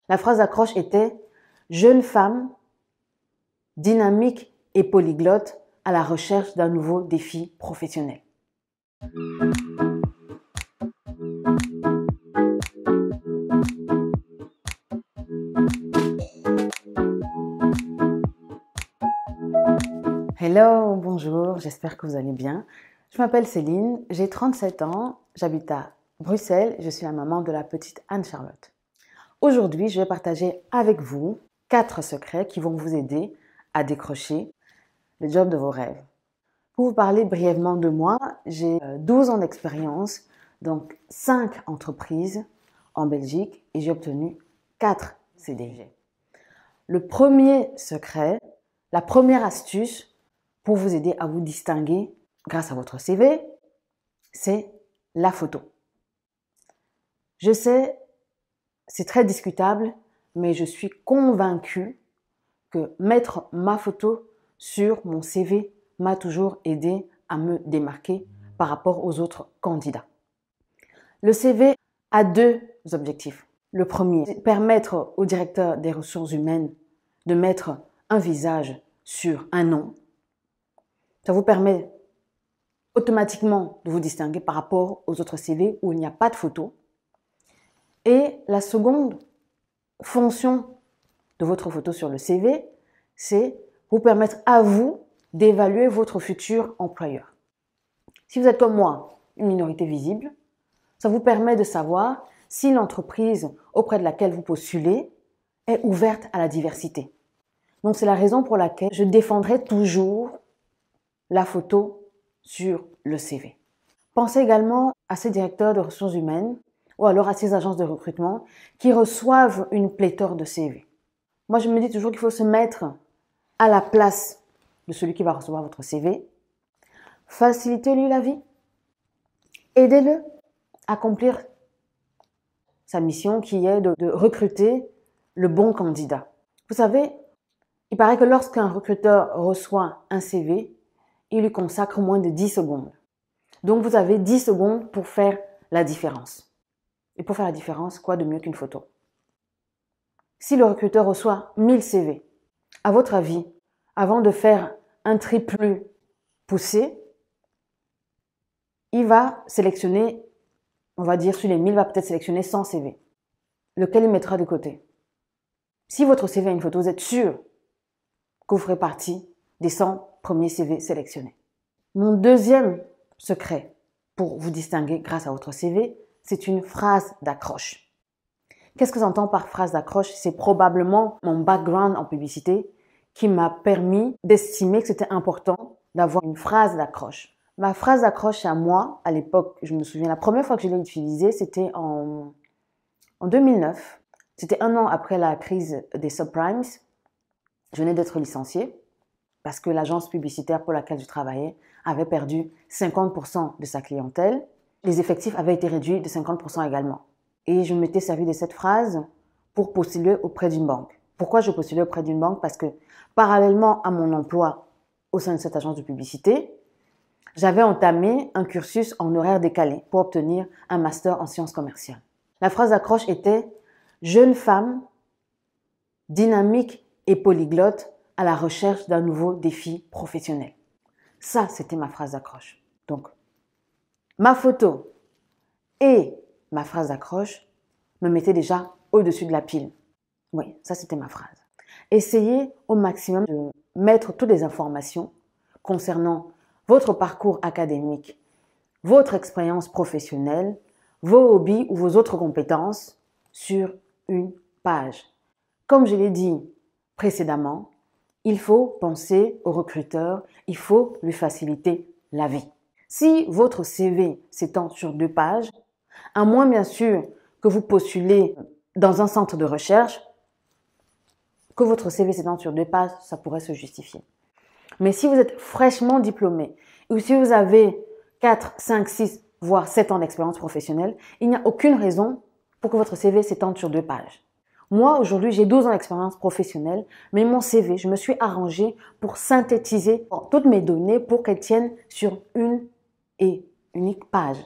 La phrase d'accroche était « Jeune femme, dynamique et polyglotte à la recherche d'un nouveau défi professionnel ». Hello, bonjour, j'espère que vous allez bien. Je m'appelle Céline, j'ai 37 ans, j'habite à Bruxelles, je suis la maman de la petite Anne-Charlotte. Aujourd'hui, je vais partager avec vous 4 secrets qui vont vous aider à décrocher le job de vos rêves. Pour vous parler brièvement de moi, j'ai 12 ans d'expérience, donc 5 entreprises en Belgique et j'ai obtenu 4 CDI. Le premier secret, la première astuce pour vous aider à vous distinguer grâce à votre CV, c'est la photo. Je sais, c'est très discutable, mais je suis convaincue que mettre ma photo sur mon CV m'a toujours aidé à me démarquer par rapport aux autres candidats. Le CV a 2 objectifs. Le premier, c'est permettre au directeur des ressources humaines de mettre un visage sur un nom. Ça vous permet automatiquement de vous distinguer par rapport aux autres CV où il n'y a pas de photo. Et la seconde fonction de votre photo sur le CV, c'est vous permettre à vous d'évaluer votre futur employeur. Si vous êtes comme moi, une minorité visible, ça vous permet de savoir si l'entreprise auprès de laquelle vous postulez est ouverte à la diversité. Donc c'est la raison pour laquelle je défendrai toujours la photo sur le CV. Pensez également à ces directeurs de ressources humaines ou alors à ces agences de recrutement qui reçoivent une pléthore de CV. Moi, je me dis toujours qu'il faut se mettre à la place de celui qui va recevoir votre CV. Facilitez-lui la vie. Aidez-le à accomplir sa mission qui est de recruter le bon candidat. Vous savez, il paraît que lorsqu'un recruteur reçoit un CV, il lui consacre moins de 10 secondes. Donc, vous avez 10 secondes pour faire la différence. Et pour faire la différence, quoi de mieux qu'une photo? Si le recruteur reçoit 1000 CV, à votre avis, avant de faire un tri plus poussé, il va sélectionner, on va dire sur les 1000, il va peut-être sélectionner 100 CV. Lequel il mettra de côté? Si votre CV a une photo, vous êtes sûr que vous ferez partie des 100 premiers CV sélectionnés. Mon deuxième secret pour vous distinguer grâce à votre CV, c'est une phrase d'accroche. Qu'est-ce que j'entends par phrase d'accroche? C'est probablement mon background en publicité qui m'a permis d'estimer que c'était important d'avoir une phrase d'accroche. Ma phrase d'accroche à moi, à l'époque, je me souviens, la première fois que je l'ai utilisée, c'était en 2009. C'était 1 an après la crise des subprimes. Je venais d'être licenciée parce que l'agence publicitaire pour laquelle je travaillais avait perdu 50% de sa clientèle. Les effectifs avaient été réduits de 50% également. Et je m'étais servi de cette phrase pour postuler auprès d'une banque. Pourquoi je postulais auprès d'une banque? Parce que parallèlement à mon emploi au sein de cette agence de publicité, j'avais entamé un cursus en horaire décalé pour obtenir un master en sciences commerciales. La phrase d'accroche était « Jeune femme, dynamique et polyglotte à la recherche d'un nouveau défi professionnel ». Ça, c'était ma phrase d'accroche. Donc, ma photo et ma phrase d'accroche me mettaient déjà au-dessus de la pile. Oui, ça, c'était ma phrase. Essayez au maximum de mettre toutes les informations concernant votre parcours académique, votre expérience professionnelle, vos hobbies ou vos autres compétences sur une page. Comme je l'ai dit précédemment, il faut penser au recruteur, il faut lui faciliter la vie. Si votre CV s'étend sur 2 pages, à moins bien sûr que vous postulez dans un centre de recherche, que votre CV s'étende sur 2 pages, ça pourrait se justifier. Mais si vous êtes fraîchement diplômé ou si vous avez 4, 5, 6, voire 7 ans d'expérience professionnelle, il n'y a aucune raison pour que votre CV s'étende sur 2 pages. Moi, aujourd'hui, j'ai 12 ans d'expérience professionnelle, mais mon CV, je me suis arrangée pour synthétiser toutes mes données pour qu'elles tiennent sur une et unique page.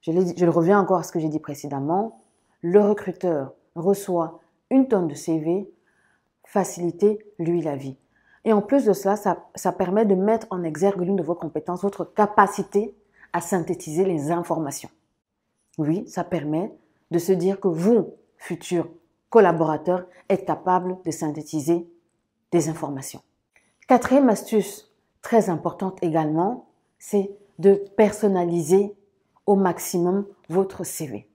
Je reviens encore à ce que j'ai dit précédemment. Le recruteur reçoit une tonne de CV, facilitez-lui la vie. Et en plus de cela, ça permet de mettre en exergue l'une de vos compétences, votre capacité à synthétiser les informations. Oui, ça permet de se dire que vous, futurs collaborateurs, êtes capables de synthétiser des informations. Quatrième astuce très importante également, c'est de personnaliser au maximum votre CV.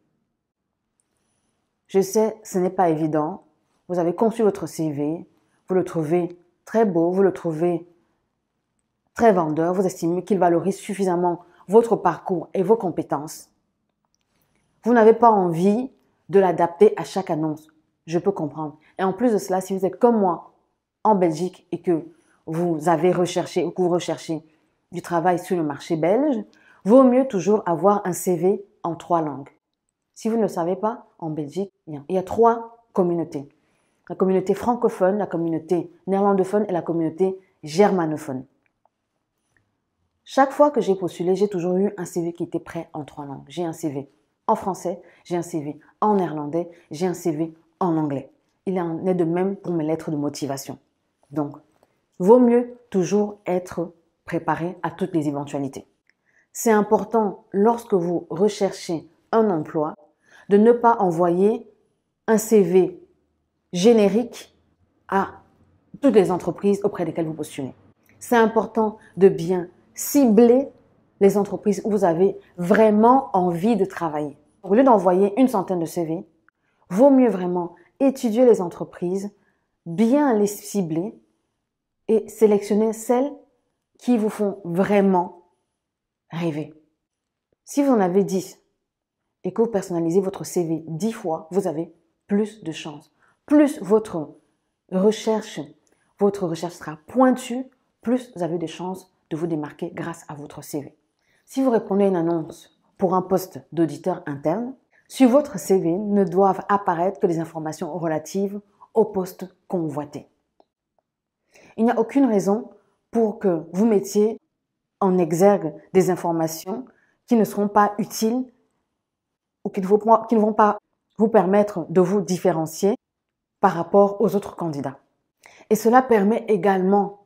Je sais, ce n'est pas évident. Vous avez conçu votre CV, vous le trouvez très beau, vous le trouvez très vendeur, vous estimez qu'il valorise suffisamment votre parcours et vos compétences. Vous n'avez pas envie de l'adapter à chaque annonce. Je peux comprendre. Et en plus de cela, si vous êtes comme moi en Belgique et que vous avez recherché ou que vous recherchez du travail sur le marché belge, vaut mieux toujours avoir un CV en 3 langues. Si vous ne le savez pas, en Belgique, il y a 3 communautés. La communauté francophone, la communauté néerlandophone et la communauté germanophone. Chaque fois que j'ai postulé, j'ai toujours eu un CV qui était prêt en 3 langues. J'ai un CV en français, j'ai un CV en néerlandais, j'ai un CV en anglais. Il en est de même pour mes lettres de motivation. Donc, vaut mieux toujours être préparé à toutes les éventualités. C'est important lorsque vous recherchez un emploi de ne pas envoyer un CV générique à toutes les entreprises auprès desquelles vous postulez. C'est important de bien cibler les entreprises où vous avez vraiment envie de travailler. Au lieu d'envoyer une centaine de CV, vaut mieux vraiment étudier les entreprises, bien les cibler et sélectionner celles qui vous font vraiment rêver. Si vous en avez 10 et que vous personnalisez votre CV 10 fois, vous avez plus de chances. Plus votre recherche sera pointue, plus vous avez de chances de vous démarquer grâce à votre CV. Si vous répondez à une annonce pour un poste d'auditeur interne, sur votre CV ne doivent apparaître que les informations relatives au poste convoité. Il n'y a aucune raison pour que vous mettiez en exergue des informations qui ne seront pas utiles ou qui ne vont pas vous permettre de vous différencier par rapport aux autres candidats. Et cela permet également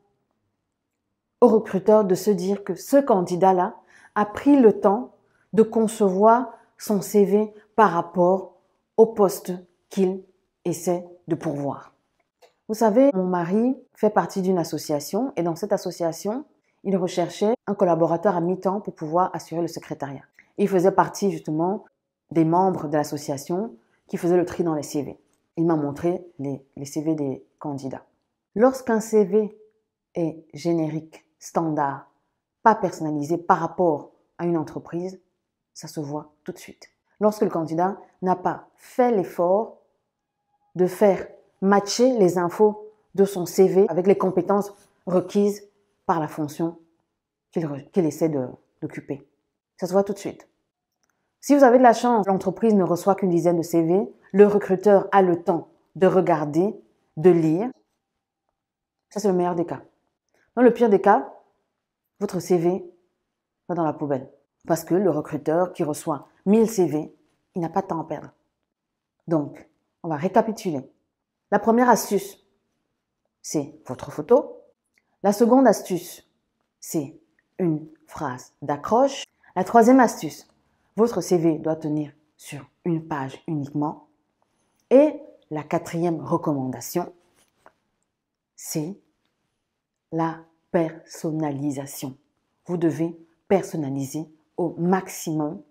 aux recruteurs de se dire que ce candidat-là a pris le temps de concevoir son CV par rapport au poste qu'il essaie de pourvoir. Vous savez, mon mari fait partie d'une association et dans cette association, il recherchait un collaborateur à mi-temps pour pouvoir assurer le secrétariat. Il faisait partie justement des membres de l'association qui faisaient le tri dans les CV. Il m'a montré les CV des candidats. Lorsqu'un CV est générique, standard, pas personnalisé par rapport à une entreprise, ça se voit tout de suite. Lorsque le candidat n'a pas fait l'effort de faire matcher les infos de son CV avec les compétences requises par la fonction qu'il essaie d'occuper. Ça se voit tout de suite. Si vous avez de la chance, l'entreprise ne reçoit qu'une dizaine de CV, le recruteur a le temps de regarder, de lire. Ça, c'est le meilleur des cas. Dans le pire des cas, votre CV va dans la poubelle. Parce que le recruteur qui reçoit 1000 CV, il n'a pas de temps à perdre. Donc, on va récapituler. La première astuce, c'est votre photo. La seconde astuce, c'est une phrase d'accroche. La troisième astuce, votre CV doit tenir sur une page uniquement. Et la quatrième recommandation, c'est la personnalisation. Vous devez personnaliser au maximum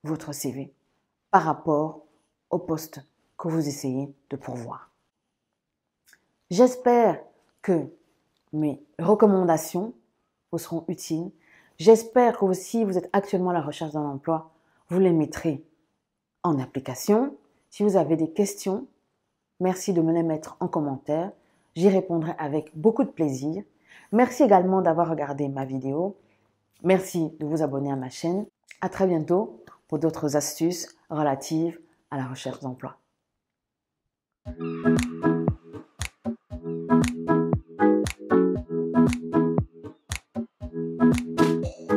votre CV par rapport au poste que vous essayez de pourvoir. J'espère que mes recommandations vous seront utiles. J'espère que si vous êtes actuellement à la recherche d'un emploi, vous les mettrez en application. Si vous avez des questions, merci de me les mettre en commentaire. J'y répondrai avec beaucoup de plaisir. Merci également d'avoir regardé ma vidéo. Merci de vous abonner à ma chaîne. À très bientôt pour d'autres astuces relatives à la recherche d'emploi.